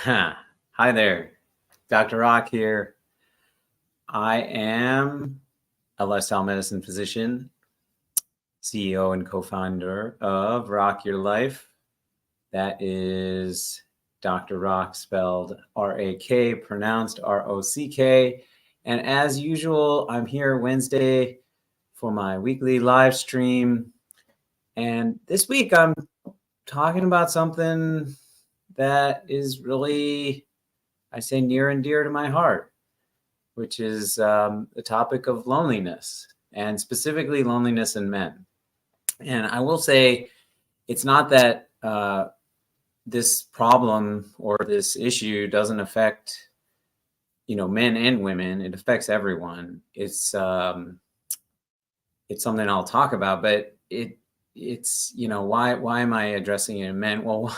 Hi there, Dr. Rock here. I am a lifestyle medicine physician, CEO and co-founder of Rock Your Life. That is Dr. Rock spelled R-A-K, pronounced R-O-C-K. And as usual, I'm here Wednesday for my weekly live stream. And this week I'm talking about something that is really, I say, near and dear to my heart, which is the topic of loneliness, and specifically loneliness in men. And I will say, it's not that this problem or this issue doesn't affect, men and women. It affects everyone. It's something I'll talk about, but it's why am I addressing it in men? Well,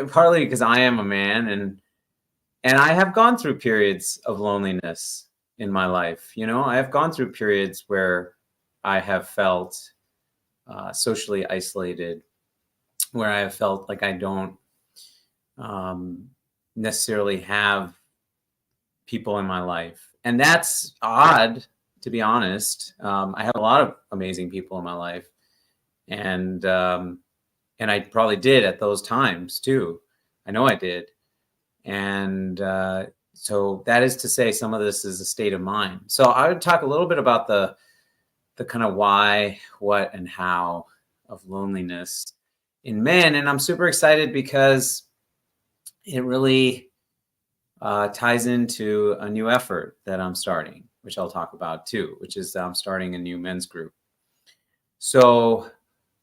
partly because I am a man, and I have gone through periods of loneliness in my life. I have gone through periods where I have felt socially isolated, where I have felt like I don't necessarily have people in my life. And that's odd, to be honest. I have a lot of amazing people in my life. And I probably did at those times too. I know I did. And so that is to say, some of this is a state of mind. So I would talk a little bit about the kind of why, what, and how of loneliness in men. And I'm super excited because it really ties into a new effort that I'm starting, which I'll talk about too, which is I'm starting a new men's group. So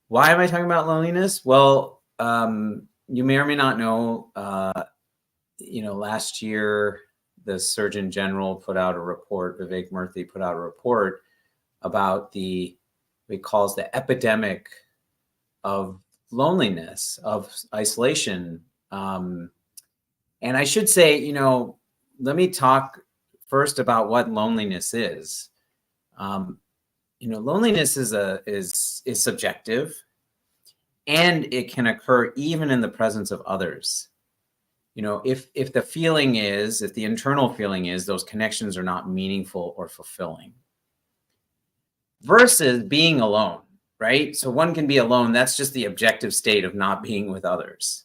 why am I talking about loneliness? Well, you may or may not know, last year, the Surgeon General put out a report, Vivek Murthy put out a report about what he calls the epidemic of loneliness, of isolation. And I should say, let me talk first about what loneliness is. Loneliness is subjective, and it can occur even in the presence of others. If the internal feeling is those connections are not meaningful or fulfilling, versus being alone, right? So one can be alone. That's just the objective state of not being with others,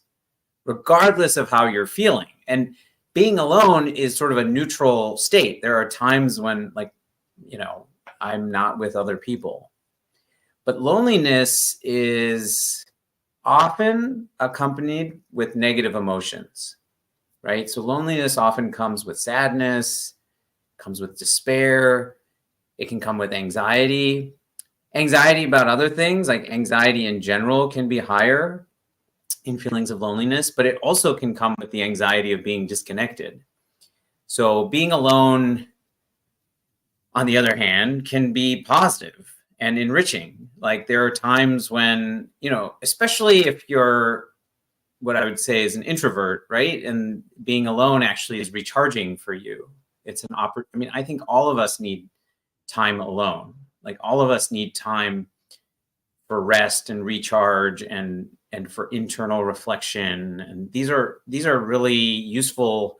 regardless of how you're feeling. And being alone is sort of a neutral state. There are times when, I'm not with other people. But loneliness is often accompanied with negative emotions, right? So loneliness often comes with sadness, comes with despair. It can come with anxiety about other things, like anxiety in general can be higher in feelings of loneliness, but it also can come with the anxiety of being disconnected. So being alone, on the other hand, can be positive and enriching. Like there are times when, especially if you're what I would say is an introvert, right? And being alone actually is recharging for you. It's an I think all of us need time alone. Like all of us need time for rest and recharge and for internal reflection. And these are really useful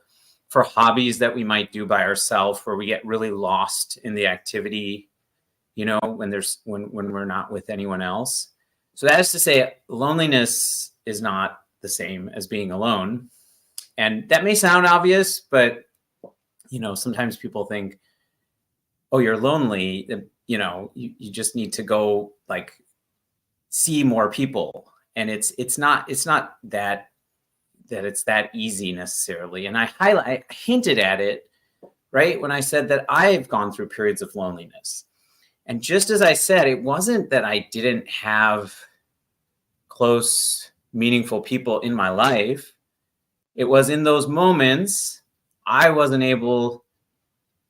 for hobbies that we might do by ourselves, where we get really lost in the activity, when we're not with anyone else. So that is to say, loneliness is not the same as being alone. And that may sound obvious, but, sometimes people think, oh, you're lonely. You just need to go see more people. And it's not that it's that easy necessarily. And I hinted at it, right, when I said that I've gone through periods of loneliness. And just as I said, it wasn't that I didn't have close, meaningful people in my life. It was in those moments I wasn't able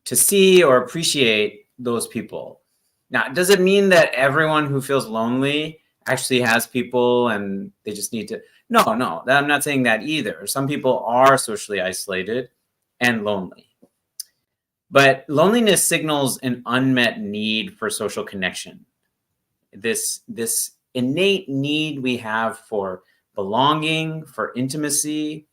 to see or appreciate those people. Now, does it mean that everyone who feels lonely actually has people and they just need to? No, I'm not saying that either. Some people are socially isolated and lonely. But loneliness signals an unmet need for social connection. This innate need we have for belonging, for intimacy.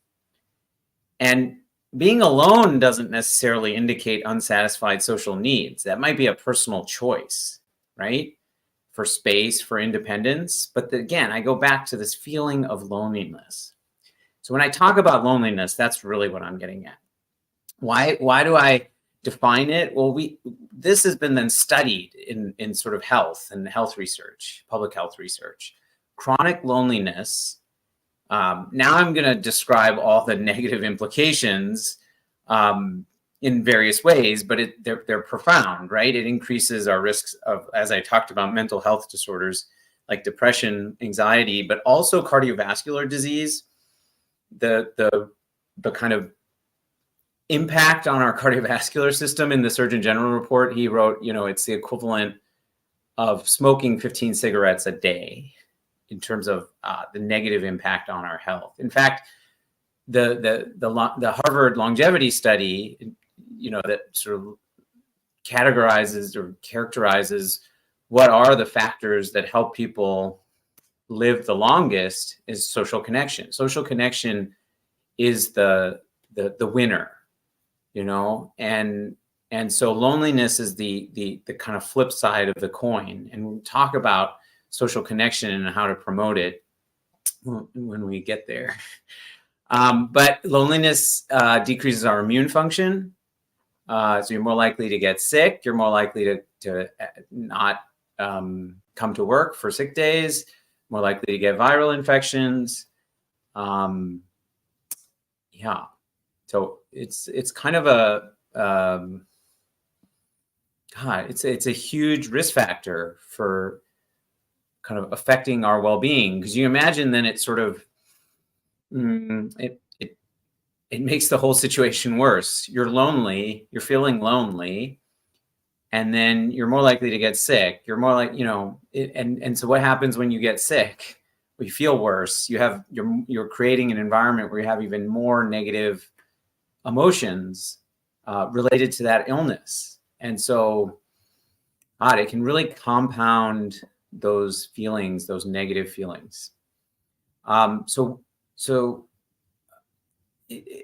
And being alone doesn't necessarily indicate unsatisfied social needs. That might be a personal choice, right? For space, for independence. But again, I go back to this feeling of loneliness. So when I talk about loneliness, that's really what I'm getting at. Why do I define it? Well, this has been then studied in sort of health and health research, public health research. Chronic loneliness. Now I'm going to describe all the negative implications in various ways, but they're profound, right? It increases our risks of, as I talked about, mental health disorders like depression, anxiety, but also cardiovascular disease. The kind of impact on our cardiovascular system in the Surgeon General report, he wrote, it's the equivalent of smoking 15 cigarettes a day in terms of the negative impact on our health. In fact, the Harvard longevity study, that sort of categorizes or characterizes what are the factors that help people live the longest is social connection. Social connection is the winner, and so loneliness is the kind of flip side of the coin. And we'll talk about social connection and how to promote it when we get there. But loneliness decreases our immune function. So you're more likely to get sick. You're more likely to not come to work for sick days, more likely to get viral infections. Yeah. So it's kind of it's a huge risk factor for kind of affecting our well-being, because you imagine then it sort of it makes the whole situation worse. You're lonely, you're feeling lonely, and then you're more likely to get sick. You're more like, and so what happens when you get sick? You feel worse. You're creating an environment where you have even more negative emotions related to that illness. And so it can really compound those feelings, those negative feelings.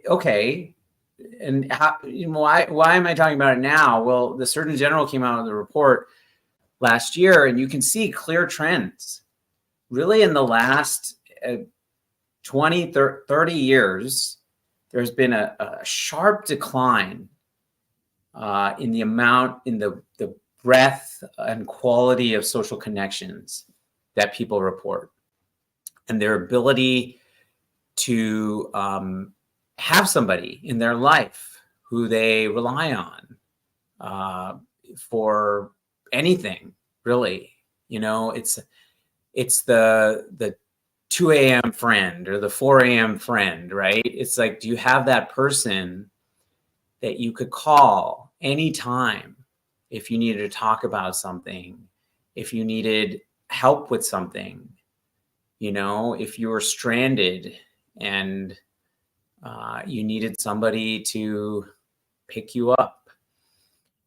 Okay. And how, why am I talking about it now? Well, the Surgeon General came out with a report last year, and you can see clear trends. Really, in the last 20, 30 years, there's been a sharp decline in the amount, in the breadth and quality of social connections that people report, and their ability to have somebody in their life who they rely on for anything, really. It's the 2 a.m. friend or the 4 a.m. friend, right? It's like, do you have that person that you could call anytime if you needed to talk about something, if you needed help with something, if you were stranded and you needed somebody to pick you up?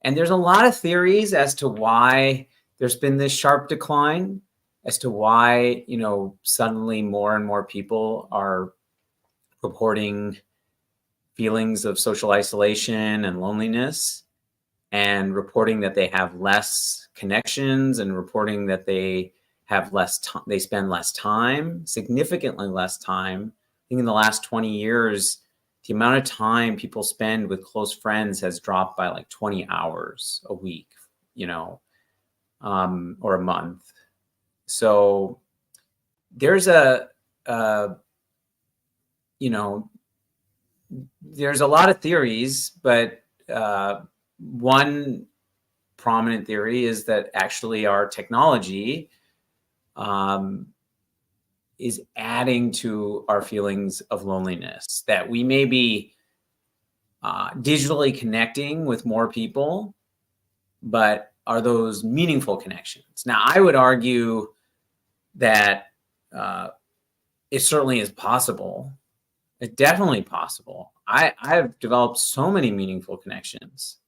And there's a lot of theories as to why there's been this sharp decline, as to why, suddenly more and more people are reporting feelings of social isolation and loneliness, and reporting that they have less connections, and reporting that they have less time, they spend less time, significantly less time. I think in the last 20 years, the amount of time people spend with close friends has dropped by like 20 hours a week, or a month. So there's there's a lot of theories, but one prominent theory is that actually our technology is adding to our feelings of loneliness, that we may be digitally connecting with more people, but are those meaningful connections? Now, I would argue that it certainly is possible. It's definitely possible. I've developed so many meaningful connections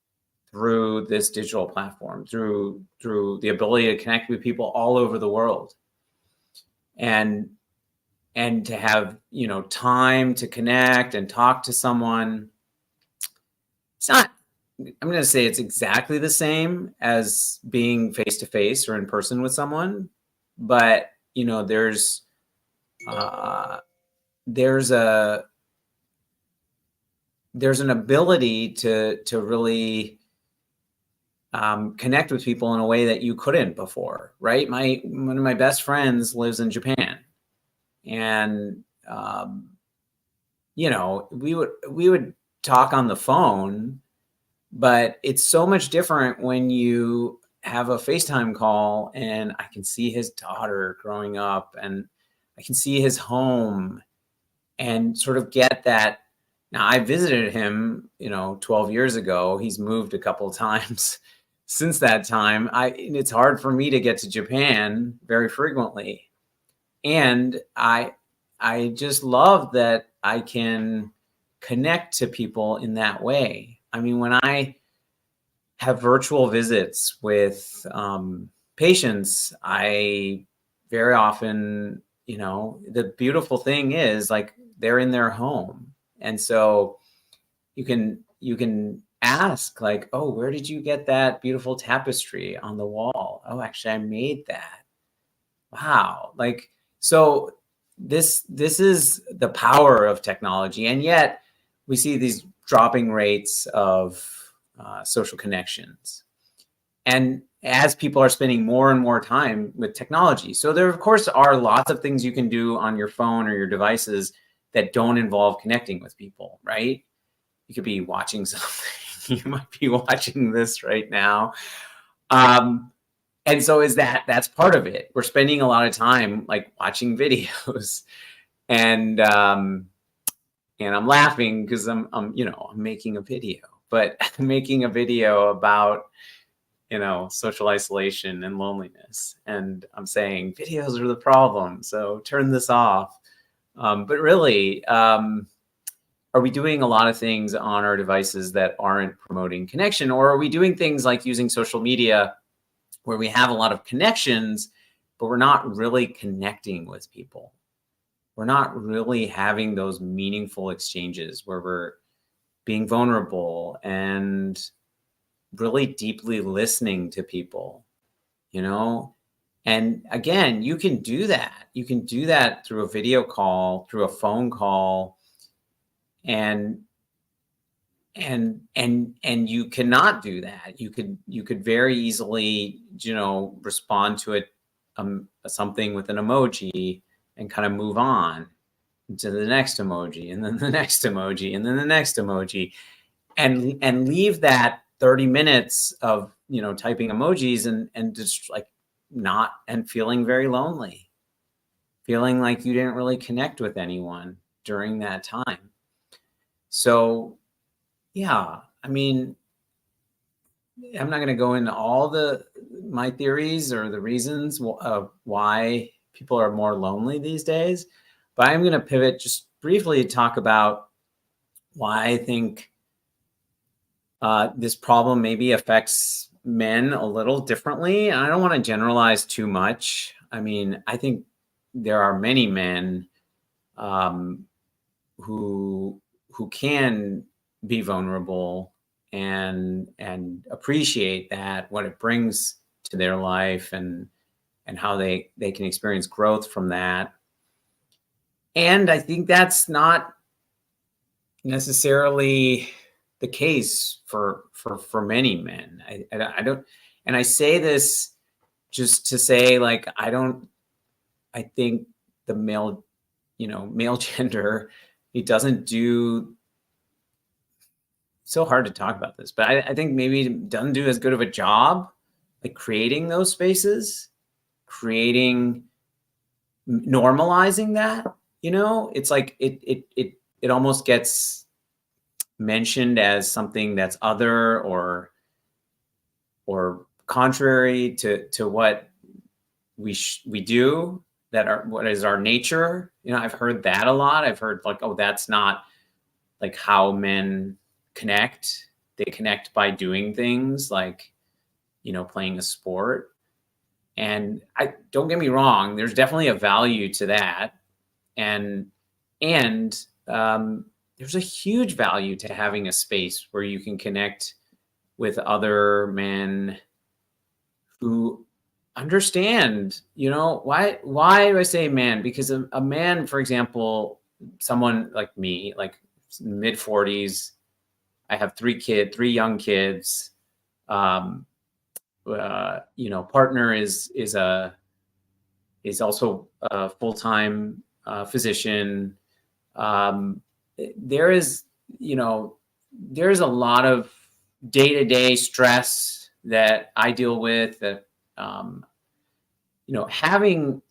through this digital platform, through the ability to connect with people all over the world. And and to have, you know, time to connect and talk to someone. It's not, I'm going to say it's exactly the same as being face to face or in person with someone, but you know, uh, there's a there's an ability to really connect with people in a way that you couldn't before, right? One of my best friends lives in Japan, and you know, we would talk on the phone, but it's so much different when you have a FaceTime call and I can see his daughter growing up and I can see his home and sort of get that. Now, I visited him, you know, 12 years ago. He's moved a couple of times since that time. It's hard for me to get to Japan very frequently. And I just love that I can connect to people in that way. I mean, when I have virtual visits with patients, I very often, you know, the beautiful thing is like they're in their home. And so you can ask like, oh, where did you get that beautiful tapestry on the wall? Oh, actually, I made that. Wow. Like, so this is the power of technology. And yet we see these dropping rates of social connections. And as people are spending more and more time with technology. So there, of course, are lots of things you can do on your phone or your devices that don't involve connecting with people, right? You could be watching something. You might be watching this right now. And so that's part of it. We're spending a lot of time like watching videos, and I'm laughing because I'm you know, I'm making a video, but I'm making a video about, you know, social isolation and loneliness, and I'm saying videos are the problem, so turn this off. But really, are we doing a lot of things on our devices that aren't promoting connection, or are we doing things like using social media where we have a lot of connections, but we're not really connecting with people? We're not really having those meaningful exchanges where we're being vulnerable and really deeply listening to people, you know? And again, you can do that. You can do that through a video call, through a phone call, and and you cannot do that. You could very easily, you know, respond to it something with an emoji and kind of move on to the next emoji and then the next emoji and then the next emoji, and leave that 30 minutes of, you know, typing emojis and just like not, and feeling very lonely, feeling like you didn't really connect with anyone during that time. So yeah, I mean, I'm not going to go into all my theories or the reasons of why people are more lonely these days, but I'm going to pivot just briefly to talk about why I think this problem maybe affects men a little differently. And I don't want to generalize too much. I mean, I think there are many men who can be vulnerable and appreciate that, what it brings to their life, and how they can experience growth from that. And I think that's not necessarily the case for many men. I don't, and I say this just to say, like, I think the male, you know, male gender, it doesn't do, so hard to talk about this, but I think maybe it doesn't do as good of a job like creating those spaces, normalizing that. You know, it's like it almost gets mentioned as something that's other or contrary to what we do, that are what is our nature. You know, I've heard that a lot. I've heard like, oh, that's not like how men connect. They connect by doing things like, you know, playing a sport. And I don't get me wrong, there's definitely a value to that. and there's a huge value to having a space where you can connect with other men who understand, why do I say man? Because a man, for example, someone like me, like mid 40s, I have three young kids. Partner is also a full-time physician. There is there's a lot of day-to-day stress that I deal with, that having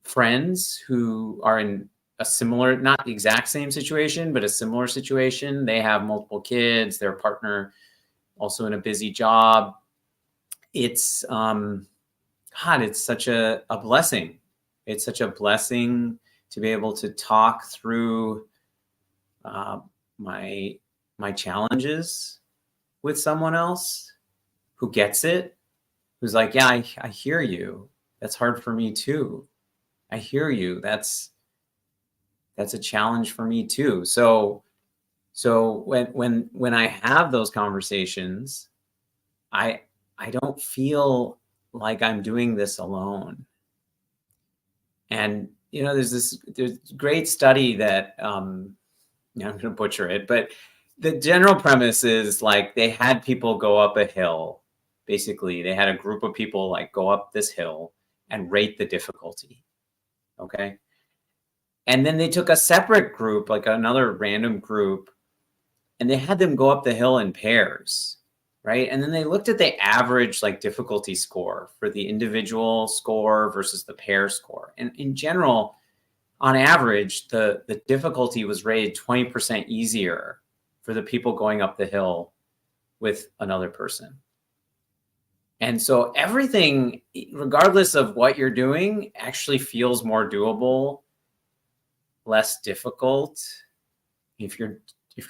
friends who are in a similar, not the exact same situation, but a similar situation. They have multiple kids, their partner also in a busy job. It's it's such a blessing. It's such a blessing to be able to talk through my challenges with someone else who gets it, who's like, yeah, I hear you. That's hard for me too. I hear you. That's a challenge for me too. So when I have those conversations, I don't feel like I'm doing this alone. And there's great study that I'm going to butcher it, but the general premise is like they had people go up a hill. Basically, they had a group of people like go up this hill and rate the difficulty. Okay. And then they took a separate group, like another random group, and they had them go up the hill in pairs, right? And then they looked at the average like difficulty score for the individual score versus the pair score. And in general, on average, the difficulty was rated 20% easier for the people going up the hill with another person. And so everything, regardless of what you're doing, actually feels more doable, less difficult if you're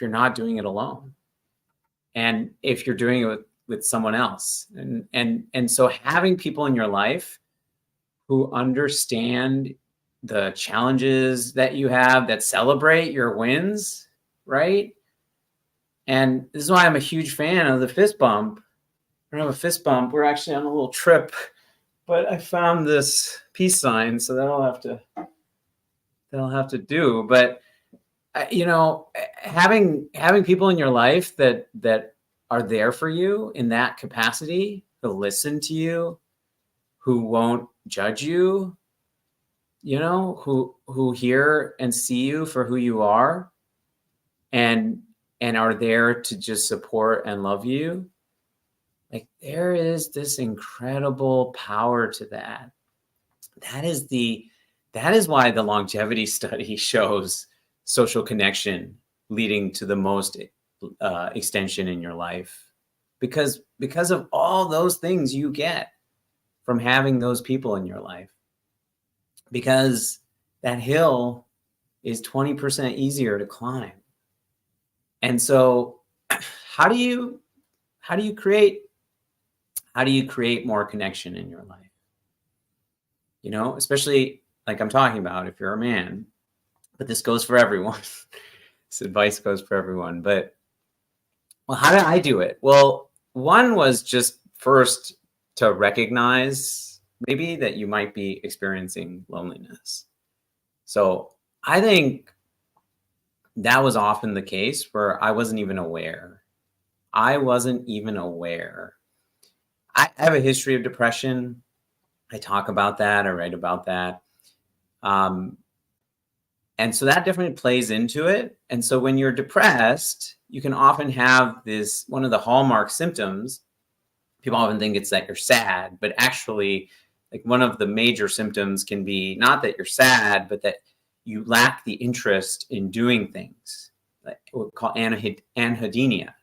not doing it alone, and if you're doing it with someone else. And so having people in your life who understand the challenges that you have, that celebrate your wins, right? And this is why I'm a huge fan of the fist bump. I don't have a fist bump. We're actually on a little trip, but I found this peace sign, so that'll have to do. But having people in your life that are there for you in that capacity, who listen to you, who won't judge you, who hear and see you for who you are, and are there to just support and love you. Like, there is this incredible power to that. That is why the longevity study shows social connection leading to the most extension in your life, because of all those things you get from having those people in your life, because that hill is 20% easier to climb. And so how do you create more connection in your life? Especially like I'm talking about, if you're a man, but this goes for everyone. This advice goes for everyone. But, well, how did I do it? Well, one was just first to recognize maybe that you might be experiencing loneliness. So I think that was often the case where I wasn't even aware. I have a history of depression. I talk about that. I write about that. And so that definitely plays into it. And so when you're depressed, you can often have this, one of the hallmark symptoms. People often think it's that you're sad, but actually, like, one of the major symptoms can be not that you're sad, but that you lack the interest in doing things, like what we call anhedonia.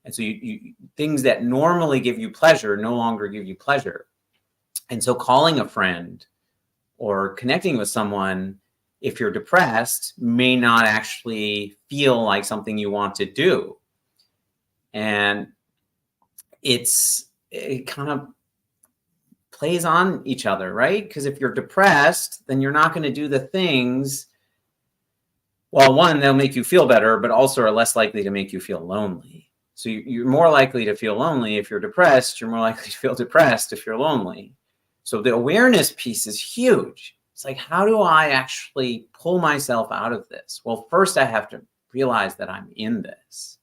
And so you things that normally give you pleasure no longer give you pleasure. And so calling a friend or connecting with someone, if you're depressed, may not actually feel like something you want to do. And it kind of plays on each other, right? Because if you're depressed, then you're not going to do the things. Well, one, they'll make you feel better, but also are less likely to make you feel lonely. So you're more likely to feel lonely if you're depressed. You're more likely to feel depressed if you're lonely. So the awareness piece is huge. It's like, how do I actually pull myself out of this? Well, first I have to realize that I'm in this,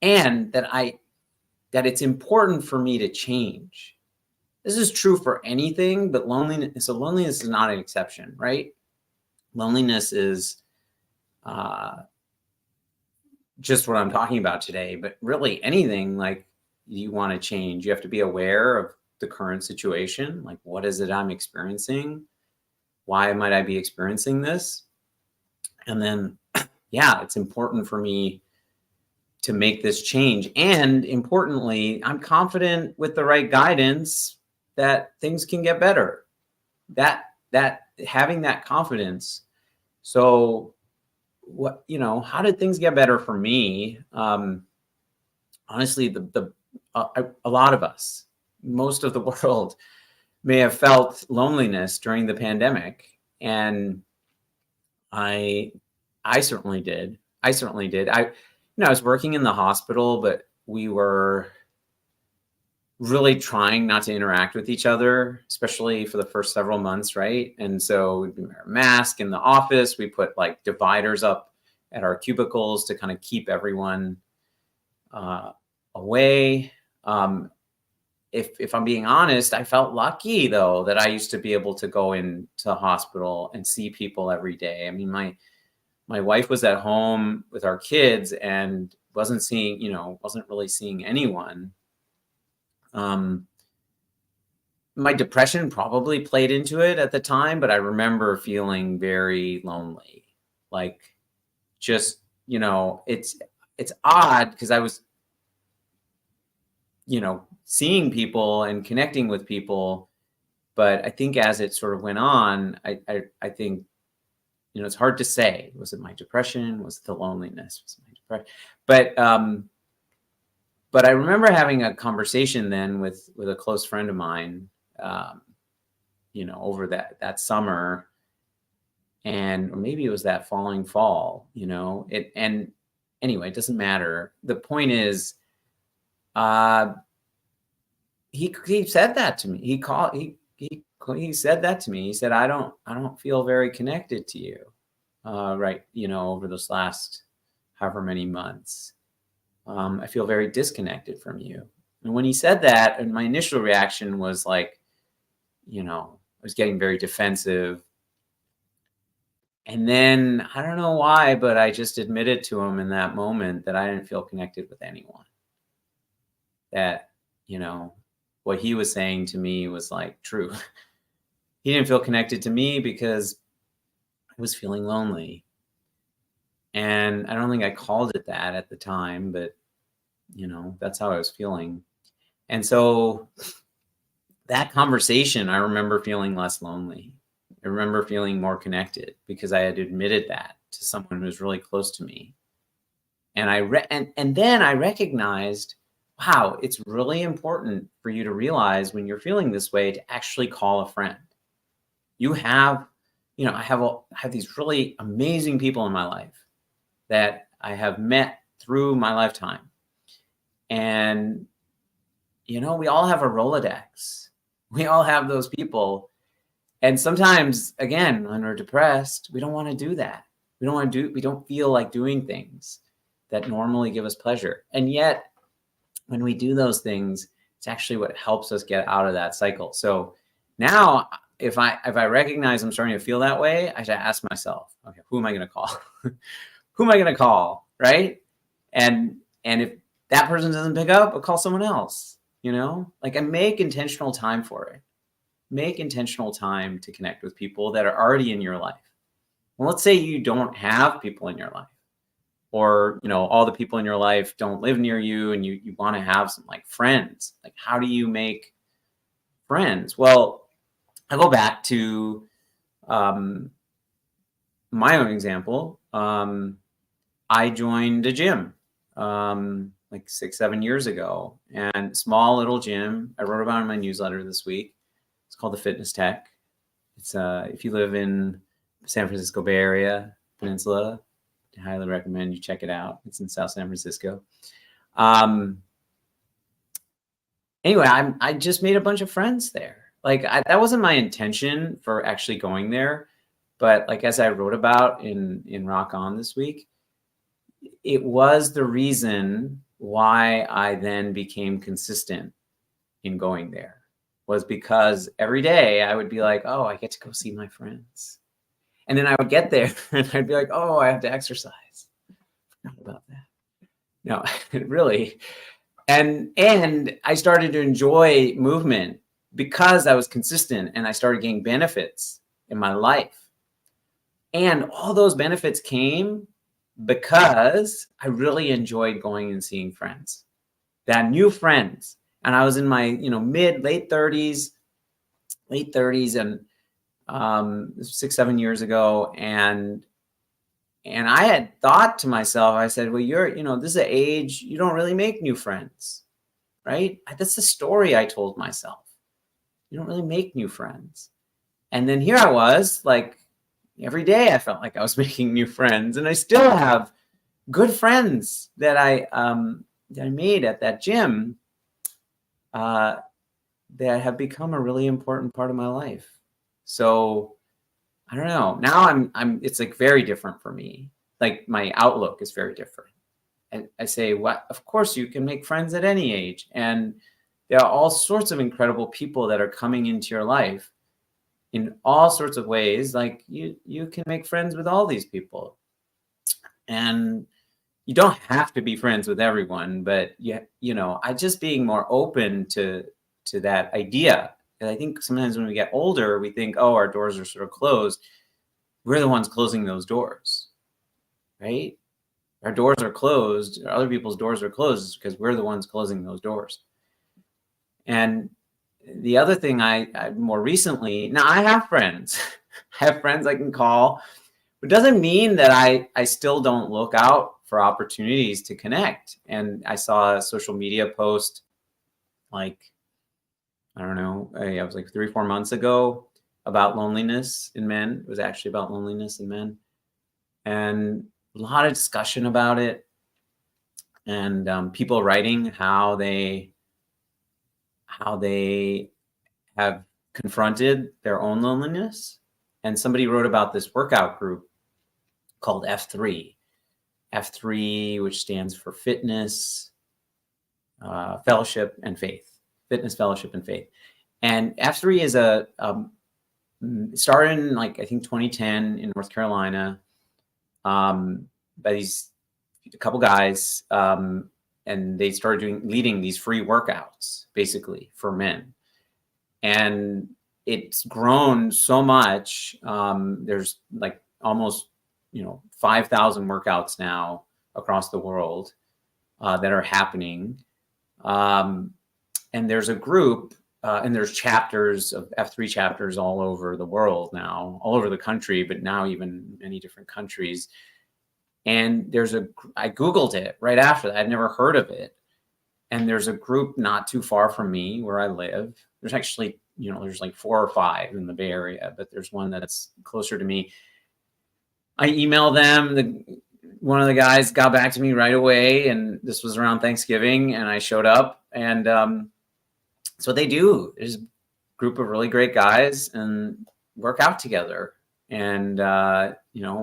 and that it's important for me to change. This is true for anything, but loneliness is not an exception, right? Loneliness is just what I'm talking about today, but really anything like you want to change, you have to be aware of the current situation. Like, what is it I'm experiencing? Why might I be experiencing this? And then, yeah, it's important for me to make this change. And importantly, I'm confident with the right guidance that things can get better. That having that confidence. So what, how did things get better for me? Honestly, a lot of us, most of the world may have felt loneliness during the pandemic. And I certainly did. I was working in the hospital, but we were really trying not to interact with each other, especially for the first several months, right? And so we'd wear a mask in the office. We put like dividers up at our cubicles to kind of keep everyone away. If I'm being honest, I felt lucky though that I used to be able to go into the hospital and see people every day. I mean, my wife was at home with our kids and wasn't really seeing anyone. My depression probably played into it at the time, but I remember feeling very lonely. Like, just, it's odd because I was, seeing people and connecting with people. But I think as it sort of went on, I think, it's hard to say. Was it my depression? Was it the loneliness? Was it my depression? But I remember having a conversation then with a close friend of mine, over that summer, or maybe it was that following fall, and anyway, it doesn't matter. The point is, he said that to me. He said that to me. He said, I don't feel very connected to you, right. Over this last however many months. I feel very disconnected from you. And when he said that, and my initial reaction was like, I was getting very defensive. And then I don't know why, but I just admitted to him in that moment that I didn't feel connected with anyone. That, what he was saying to me was like true. He didn't feel connected to me because I was feeling lonely. And I don't think I called it that at the time, but that's how I was feeling. And so that conversation, I remember feeling less lonely. I remember feeling more connected because I had admitted that to someone who was really close to me. And and then I recognized, wow, it's really important for you to realize when you're feeling this way to actually call a friend. You have, I have these really amazing people in my life that I have met through my lifetime. And, we all have a Rolodex. We all have those people. And sometimes, again, when we're depressed, we don't want to do that. We don't feel like doing things that normally give us pleasure. And yet, when we do those things, it's actually what helps us get out of that cycle. So now, if I recognize I'm starting to feel that way, I should ask myself, okay, who am I going to call? Who am I going to call, right? And if that person doesn't pick up, I'll call someone else. Like, I make intentional time for it. Make intentional time to connect with people that are already in your life. Well, let's say you don't have people in your life, or all the people in your life don't live near you, and you want to have some like friends. Like, how do you make friends? Well, I go back to my own example. I joined a gym like 6-7 years ago, and small little gym. I wrote about it in my newsletter this week. called the Fitness Tech. It's if you live in San Francisco Bay Area, Peninsula, I highly recommend you check it out. It's in South San Francisco. Anyway, I just made a bunch of friends there. Like that wasn't my intention for actually going there, but like as I wrote about in Rock On this week, it was the reason why I then became consistent in going there, was because every day I would be like, oh, I get to go see my friends. And then I would get there and I'd be like, oh, I have to exercise. Forgot about that. No, really. And I started to enjoy movement because I was consistent and I started getting benefits in my life. And all those benefits came because I really enjoyed going and seeing friends, that new friends. And I was in my, late 30s and 6-7 years ago. And I had thought to myself, I said, well, this is an age, you don't really make new friends, right? That's the story I told myself. You don't really make new friends. And then here I was, like, every day I felt like I was making new friends, and I still have good friends that I made at that gym that have become a really important part of my life. So I don't know. Now it's like very different for me. Like my outlook is very different. And I say, what? Of course you can make friends at any age. And there are all sorts of incredible people that are coming into your life in all sorts of ways. Like you can make friends with all these people. And you don't have to be friends with everyone, but I just being more open to that idea. And I think sometimes when we get older, we think, oh, our doors are sort of closed. We're the ones closing those doors, right? Our doors are closed. Other people's doors are closed because we're the ones closing those doors. And the other thing I more recently, now I have friends. I have friends I can call. It doesn't mean that I still don't look out for opportunities to connect. And I saw a social media post like, I don't know, it was like 3-4 months ago about loneliness in men. It was actually about loneliness in men. And a lot of discussion about it. And people writing how they have confronted their own loneliness. And somebody wrote about this workout group called F3, which stands for Fitness, Fellowship, and Faith. Fitness, Fellowship, and Faith. And F3 is started in I think 2010 in North Carolina by a couple guys, and they started leading these free workouts basically for men. And it's grown so much. There's almost 5,000 workouts now across the world that are happening. And there's a group, and there's chapters of F3 chapters all over the world now, all over the country, but now even many different countries. And I Googled it right after that. I'd never heard of it. And there's a group not too far from me where I live. There's actually, there's 4 or 5 in the Bay Area, but there's one that's closer to me. I emailed them. One of the guys got back to me right away, and this was around Thanksgiving, and I showed up. And that's what they do. There's a group of really great guys and work out together. And,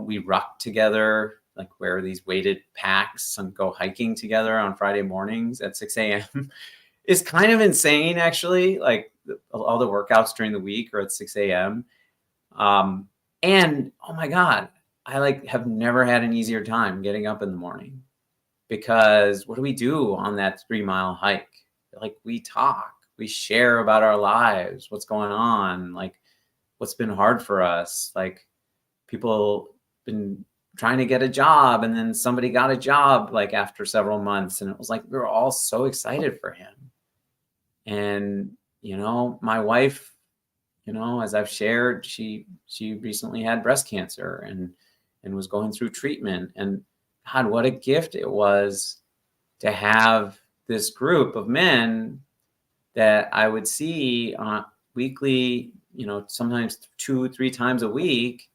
we ruck together, wear these weighted packs and go hiking together on Friday mornings at 6 a.m. It's kind of insane, actually. All the workouts during the week are at 6 a.m. And oh my God, I have never had an easier time getting up in the morning, because what do we do on that 3-mile hike? We talk, we share about our lives, what's going on, what's been hard for us. People been trying to get a job, and then somebody got a job after several months, and it was we were all so excited for him. And my wife, as I've shared, she recently had breast cancer and was going through treatment. And God, what a gift it was to have this group of men that I would see weekly, sometimes 2-3 times a week,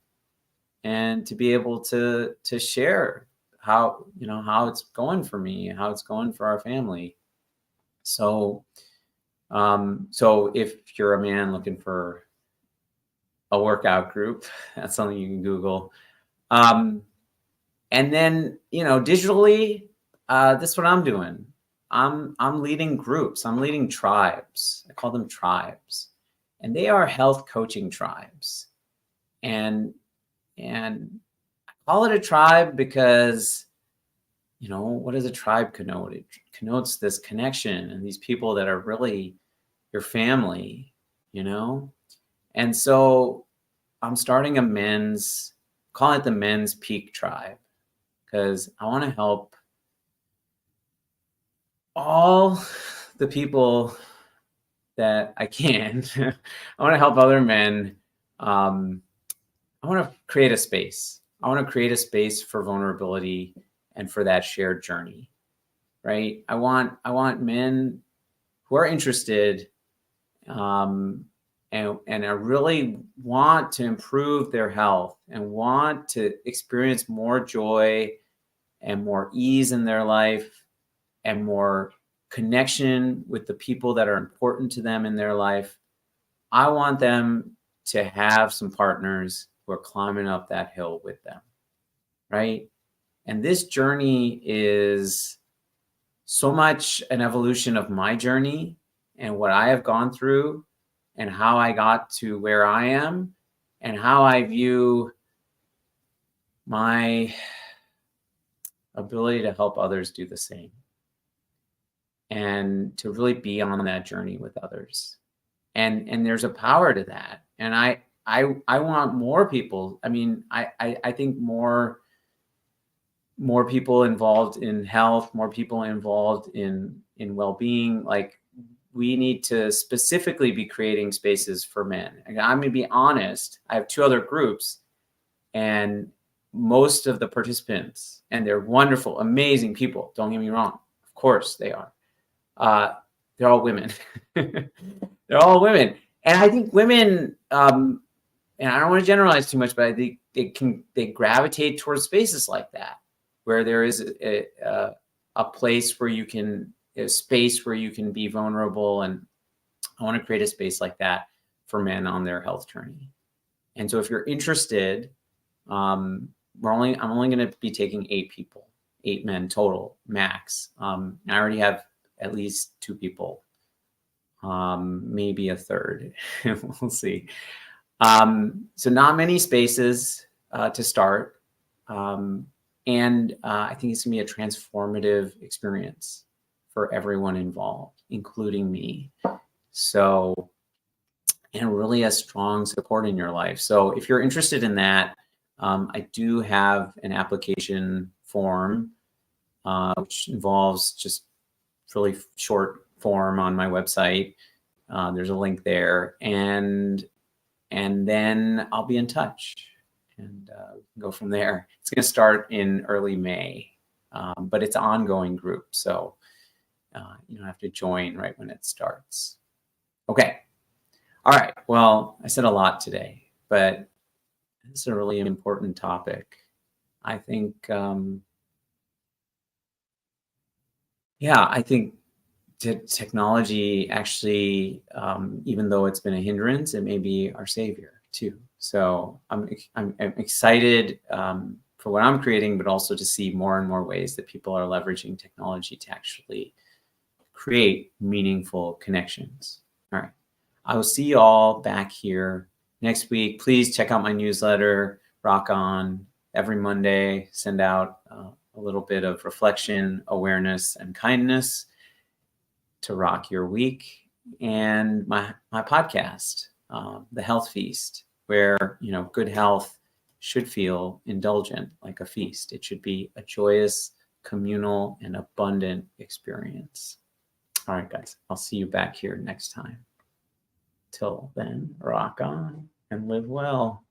and to be able to share how it's going for me, how it's going for our family. So if you're a man looking for a workout group, that's something you can Google. And then, digitally, this is what I'm doing. I'm leading groups. I'm leading tribes. I call them tribes, and they are health coaching tribes. And I call it a tribe because, what does a tribe connote? It connotes this connection and these people that are really your family, And so I'm starting call it the Men's Peak Tribe, because I want to help all the people that I can. I want to help other men. I want to create a space. I want to create a space for vulnerability and for that shared journey, right? I want men who are interested, and I really want to improve their health and want to experience more joy and more ease in their life and more connection with the people that are important to them in their life. I want them to have some partners who are climbing up that hill with them, right? And this journey is so much an evolution of my journey and what I have gone through and how I got to where I am and how I view my ability to help others do the same and to really be on that journey with others. And there's a power to that. And I want more people. I mean, I think more people involved in health, more people involved in well-being. Like, we need to specifically be creating spaces for men. And I'm going to be honest, I have 2 other groups, and most of the participants, and they're wonderful, amazing people, don't get me wrong, of course they are, they're all women. They're all women. And I think women, and I don't want to generalize too much, but I think they gravitate towards spaces like that, where there is a place where you can, a space where you can be vulnerable. And I want to create a space like that for men on their health journey. And so if you're interested, I'm only going to be taking 8 people, 8 men total max. I already have at least 2 people, maybe a third. We'll see. So not many spaces to start. And I think it's gonna be a transformative experience for everyone involved, including me. So, and really a strong support in your life. So if you're interested in that, I do have an application form, which involves just really short form on my website. There's a link there, and then I'll be in touch and go from there. It's going to start in early May, but it's an ongoing group, so you don't have to join right when it starts. Okay. All right. Well, I said a lot today, but this is a really important topic. I think, I think technology actually, even though it's been a hindrance, it may be our savior too. So I'm excited for what I'm creating, but also to see more and more ways that people are leveraging technology to actually create meaningful connections. All right. I will see you all back here next week. Please check out my newsletter, Rock On. Every Monday, send out a little bit of reflection, awareness, and kindness to rock your week. And my podcast, The Health Feast, where, good health should feel indulgent, like a feast. It should be a joyous, communal, and abundant experience. All right, guys, I'll see you back here next time. Till then, rock on and live well.